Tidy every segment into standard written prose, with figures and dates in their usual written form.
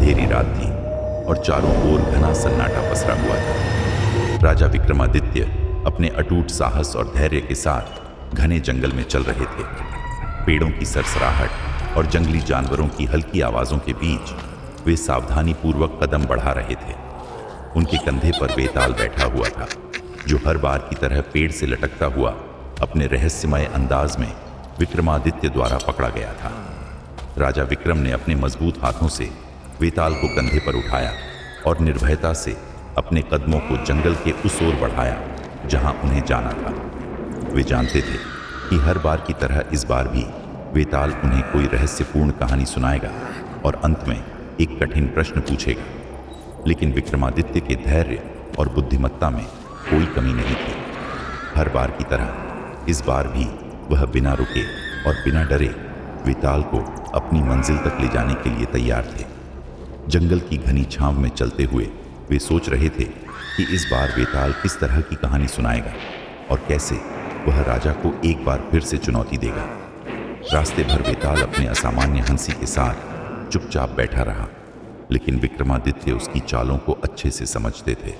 अंधेरी रात थी और चारों ओर घना सन्नाटा पसरा हुआ था। राजा विक्रमादित्य अपने अटूट साहस और धैर्य के साथ घने जंगल में चल रहे थे। पेड़ों की सरसराहट और जंगली जानवरों की हल्की आवाजों के बीच वे सावधानी पूर्वक कदम बढ़ा रहे थे। उनके कंधे पर बेताल बैठा हुआ था, जो हर बार की तरह पेड़ से लटकता हुआ अपने रहस्यमय अंदाज में विक्रमादित्य द्वारा पकड़ा गया था। राजा विक्रम ने अपने मजबूत हाथों से वेताल को कंधे पर उठाया और निर्भयता से अपने कदमों को जंगल के उस ओर बढ़ाया जहां उन्हें जाना था। वे जानते थे कि हर बार की तरह इस बार भी वेताल उन्हें कोई रहस्यपूर्ण कहानी सुनाएगा और अंत में एक कठिन प्रश्न पूछेगा, लेकिन विक्रमादित्य के धैर्य और बुद्धिमत्ता में कोई कमी नहीं थी। हर बार की तरह इस बार भी वह बिना रुके और बिना डरे वेताल को अपनी मंजिल तक ले जाने के लिए तैयार थे। जंगल की घनी छांव में चलते हुए वे सोच रहे थे कि इस बार वेताल किस तरह की कहानी सुनाएगा और कैसे वह राजा को एक बार फिर से चुनौती देगा। रास्ते भर वेताल अपने असामान्य हंसी के साथ चुपचाप बैठा रहा, लेकिन विक्रमादित्य उसकी चालों को अच्छे से समझते थे।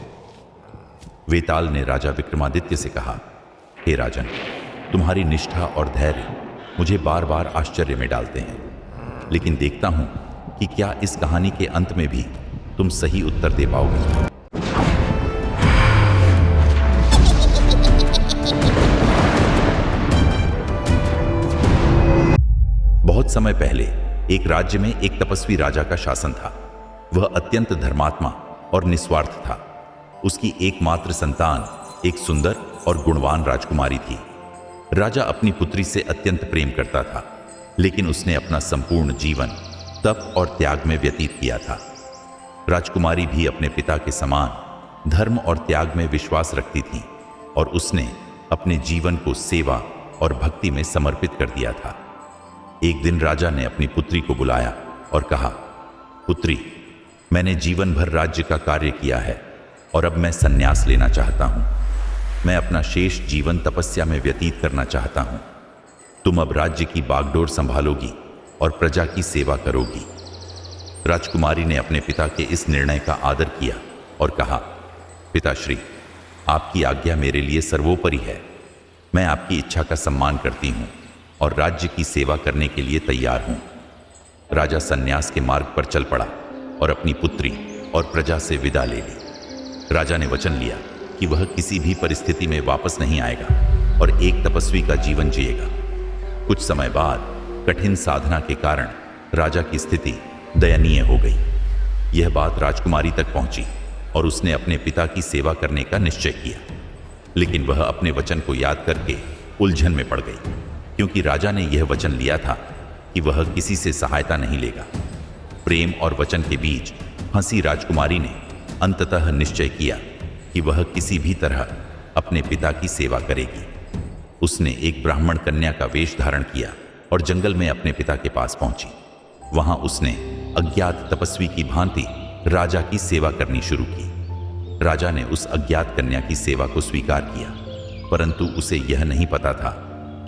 वेताल ने राजा विक्रमादित्य से कहा, हे राजन, तुम्हारी निष्ठा और धैर्य मुझे बार बार आश्चर्य में डालते हैं, लेकिन देखता हूं कि क्या इस कहानी के अंत में भी तुम सही उत्तर दे पाओगे। बहुत समय पहले एक राज्य में एक तपस्वी राजा का शासन था। वह अत्यंत धर्मात्मा और निस्वार्थ था। उसकी एकमात्र संतान एक सुंदर और गुणवान राजकुमारी थी। राजा अपनी पुत्री से अत्यंत प्रेम करता था, लेकिन उसने अपना संपूर्ण जीवन तप और त्याग में व्यतीत किया था। राजकुमारी भी अपने पिता के समान धर्म और त्याग में विश्वास रखती थी और उसने अपने जीवन को सेवा और भक्ति में समर्पित कर दिया था। एक दिन राजा ने अपनी पुत्री को बुलाया और कहा, पुत्री, मैंने जीवन भर राज्य का कार्य किया है और अब मैं संन्यास लेना चाहता हूं। मैं अपना शेष जीवन तपस्या में व्यतीत करना चाहता हूं। तुम अब राज्य की बागडोर संभालोगी और प्रजा की सेवा करोगी। राजकुमारी ने अपने पिता के इस निर्णय का आदर किया और कहा, पिताश्री, आपकी आज्ञा मेरे लिए सर्वोपरि है। मैं आपकी इच्छा का सम्मान करती हूं और राज्य की सेवा करने के लिए तैयार हूं। राजा संन्यास के मार्ग पर चल पड़ा और अपनी पुत्री और प्रजा से विदा ले ली। राजा ने वचन लिया कि वह किसी भी परिस्थिति में वापस नहीं आएगा और एक तपस्वी का जीवन जिएगा। कुछ समय बाद कठिन साधना के कारण राजा की स्थिति दयनीय हो गई। यह बात राजकुमारी तक पहुंची और उसने अपने पिता की सेवा करने का निश्चय किया, लेकिन वह अपने वचन को याद करके उलझन में पड़ गई, क्योंकि राजा ने यह वचन लिया था कि वह किसी से सहायता नहीं लेगा। प्रेम और वचन के बीच फंसी राजकुमारी ने अंततः निश्चय किया कि वह किसी भी तरह अपने पिता की सेवा करेगी। उसने एक ब्राह्मण कन्या का वेश धारण किया और जंगल में अपने पिता के पास पहुंची। वहां उसने अज्ञात तपस्वी की भांति राजा की सेवा करनी शुरू की। राजा ने उस अज्ञात कन्या की सेवा को स्वीकार किया, परंतु उसे यह नहीं पता था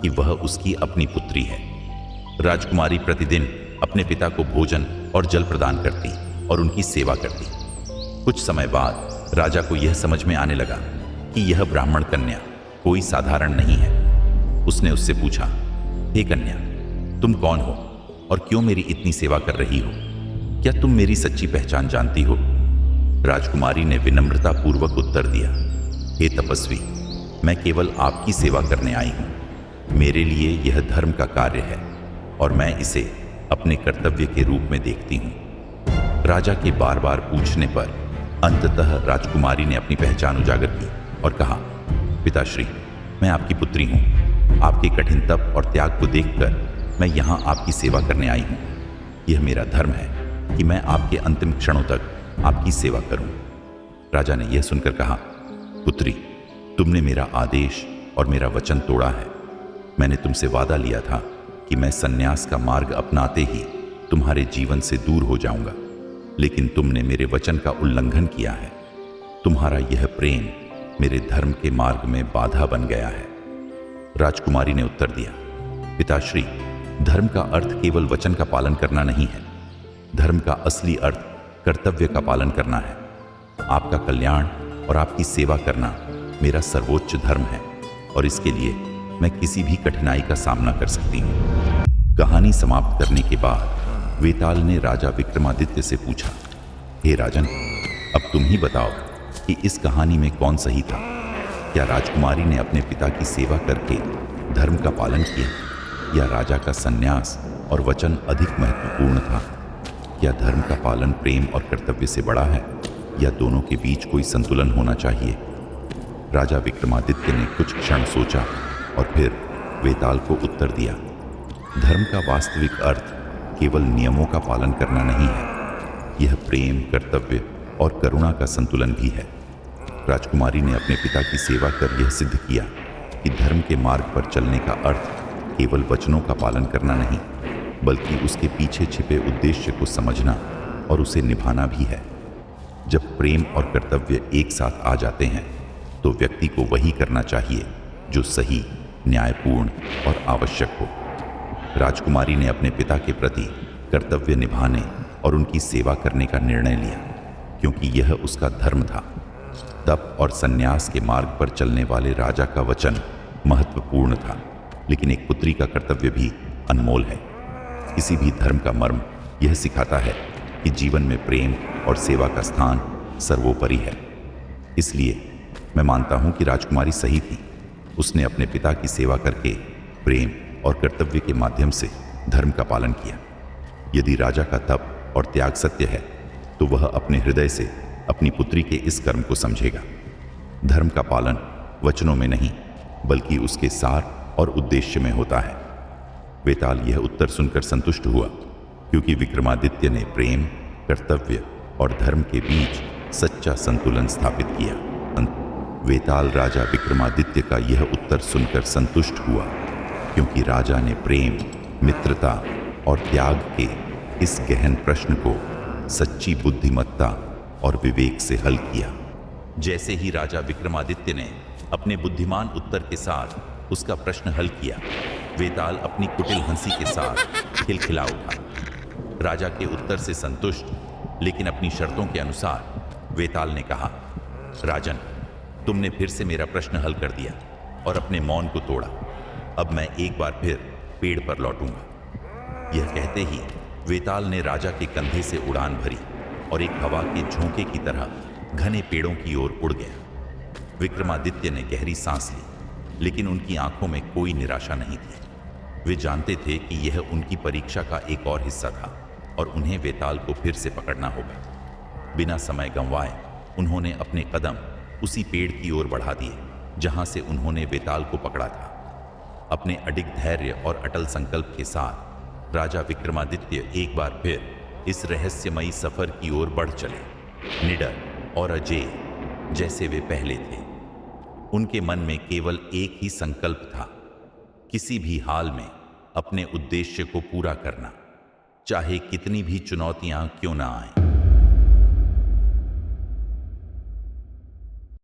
कि वह उसकी अपनी पुत्री है। राजकुमारी प्रतिदिन अपने पिता को भोजन और जल प्रदान करती और उनकी सेवा करती। कुछ समय बाद राजा को यह समझ में आने लगा कि यह ब्राह्मण कन्या कोई साधारण नहीं है। उसने उससे पूछा, हे कन्या, तुम कौन हो और क्यों मेरी इतनी सेवा कर रही हो? क्या तुम मेरी सच्ची पहचान जानती हो? राजकुमारी ने विनम्रता पूर्वक उत्तर दिया, हे तपस्वी, मैं केवल आपकी सेवा करने आई हूं। मेरे लिए यह धर्म का कार्य है और मैं इसे अपने कर्तव्य के रूप में देखती हूं। राजा के बार बार पूछने पर अंततः राजकुमारी ने अपनी पहचान उजागर की और कहा, पिताश्री, मैं आपकी पुत्री हूं। आपके कठिन तप और त्याग को देखकर मैं यहां आपकी सेवा करने आई हूं। यह मेरा धर्म है कि मैं आपके अंतिम क्षणों तक आपकी सेवा करूं। राजा ने यह सुनकर कहा, पुत्री, तुमने मेरा आदेश और मेरा वचन तोड़ा है। मैंने तुमसे वादा लिया था कि मैं संन्यास का मार्ग अपनाते ही तुम्हारे जीवन से दूर हो जाऊंगा, लेकिन तुमने मेरे वचन का उल्लंघन किया है। तुम्हारा यह प्रेम मेरे धर्म के मार्ग में बाधा बन गया है। राजकुमारी ने उत्तर दिया, पिताश्री, धर्म का अर्थ केवल वचन का पालन करना नहीं है। धर्म का असली अर्थ कर्तव्य का पालन करना है। आपका कल्याण और आपकी सेवा करना मेरा सर्वोच्च धर्म है और इसके लिए मैं किसी भी कठिनाई का सामना कर सकती हूँ। कहानी समाप्त करने के बाद वेताल ने राजा विक्रमादित्य से पूछा, हे राजन, अब तुम ही बताओ कि इस कहानी में कौन सही था। क्या राजकुमारी ने अपने पिता की सेवा करके धर्म का पालन किया या राजा का संन्यास और वचन अधिक महत्वपूर्ण था? क्या धर्म का पालन प्रेम और कर्तव्य से बड़ा है या दोनों के बीच कोई संतुलन होना चाहिए? राजा विक्रमादित्य ने कुछ क्षण सोचा और फिर वेताल को उत्तर दिया, धर्म का वास्तविक अर्थ केवल नियमों का पालन करना नहीं है, यह प्रेम, कर्तव्य और करुणा का संतुलन भी है। राजकुमारी ने अपने पिता की सेवा कर यह सिद्ध किया कि धर्म के मार्ग पर चलने का अर्थ केवल वचनों का पालन करना नहीं, बल्कि उसके पीछे छिपे उद्देश्य को समझना और उसे निभाना भी है। जब प्रेम और कर्तव्य एक साथ आ जाते हैं तो व्यक्ति को वही करना चाहिए जो सही, न्यायपूर्ण और आवश्यक हो। राजकुमारी ने अपने पिता के प्रति कर्तव्य निभाने और उनकी सेवा करने का निर्णय लिया क्योंकि यह उसका धर्म था। तप और संन्यास के मार्ग पर चलने वाले राजा का वचन महत्वपूर्ण था, लेकिन एक पुत्री का कर्तव्य भी अनमोल है। किसी भी धर्म का मर्म यह सिखाता है कि जीवन में प्रेम और सेवा का स्थान सर्वोपरि है। इसलिए मैं मानता हूं कि राजकुमारी सही थी। उसने अपने पिता की सेवा करके प्रेम और कर्तव्य के माध्यम से धर्म का पालन किया। यदि राजा का तप और त्याग सत्य है तो वह अपने हृदय से अपनी पुत्री के इस कर्म को समझेगा। धर्म का पालन वचनों में नहीं बल्कि उसके सार और उद्देश्य में होता है। वेताल यह उत्तर सुनकर संतुष्ट हुआ क्योंकि विक्रमादित्य ने प्रेम, कर्तव्य और धर्म के बीच सच्चा संतुलन स्थापित किया। वेताल राजा विक्रमादित्य का यह उत्तर सुनकर संतुष्ट हुआ क्योंकि राजा ने प्रेम, मित्रता और त्याग के इस गहन प्रश्न को सच्ची बुद्धिमत्ता और विवेक से हल किया। जैसे ही राजा विक्रमादित्य ने अपने बुद्धिमान उत्तर के साथ उसका प्रश्न हल किया, वेताल अपनी कुटिल हंसी के साथ खिलखिला उठा। राजा के उत्तर से संतुष्ट लेकिन अपनी शर्तों के अनुसार वेताल ने कहा, राजन, तुमने फिर से मेरा प्रश्न हल कर दिया और अपने मौन को तोड़ा। अब मैं एक बार फिर पेड़ पर लौटूंगा। यह कहते ही वेताल ने राजा के कंधे से उड़ान भरी और एक हवा के झोंके की तरह घने पेड़ों की ओर उड़ गया। विक्रमादित्य ने गहरी सांस ली, लेकिन उनकी आंखों में कोई निराशा नहीं थी। वे जानते थे कि यह उनकी परीक्षा का एक और हिस्सा था और उन्हें वेताल को फिर से पकड़ना होगा। बिना समय गंवाए उन्होंने अपने कदम उसी पेड़ की ओर बढ़ा दिए जहां से उन्होंने वेताल को पकड़ा था। अपने अडिग धैर्य और अटल संकल्प के साथ राजा विक्रमादित्य एक बार फिर इस रहस्यमयी सफर की ओर बढ़ चले, निडर और अजेय जैसे वे पहले थे। उनके मन में केवल एक ही संकल्प था, किसी भी हाल में अपने उद्देश्य को पूरा करना, चाहे कितनी भी चुनौतियां क्यों ना आएं।